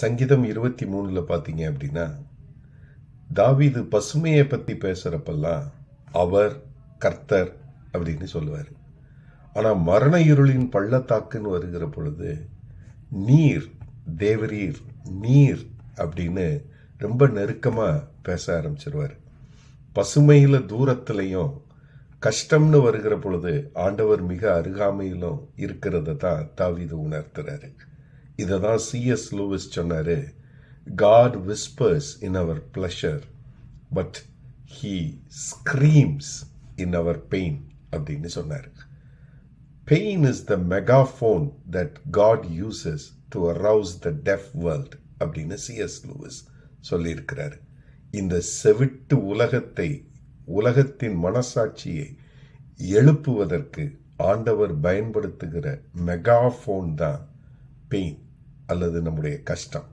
சங்கீதம் 23 பார்த்தீங்க அப்படின்னா, தாவீது பசுமையை பற்றி பேசுகிறப்பெல்லாம் அவர் கர்த்தர் அப்படின்னு சொல்லுவார். ஆனால் மரண இருளின் பள்ளத்தாக்குன்னு வருகிற பொழுது நீர், தேவரீர், நீர் அப்படின்னு ரொம்ப நெருக்கமாக பேச ஆரம்பிச்சிருவார். பசுமையில் தூரத்துலையும் கஷ்டம்னு வருகிற பொழுது ஆண்டவர் மிக அருகாமையிலும் இருக்கிறத தான் தாவீது உணர்த்துறாரு. இதை தான் C.S. லூயிஸ் சொன்னார், God whispers in our pleasure, but he screams in our pain அப்படின்னு சொன்னார். Pain is the megaphone that God uses to arouse the deaf world அப்படின்னு C.S. லூயிஸ் சொல்லியிருக்கிறார். இந்த செவிட்டு உலகத்தின் மனசாட்சியை எழுப்புவதற்கு ஆண்டவர் பயன்படுத்துகிற மெகாஃபோன் தான் பெயின் அல்லது நம்முடைய கஷ்டம்.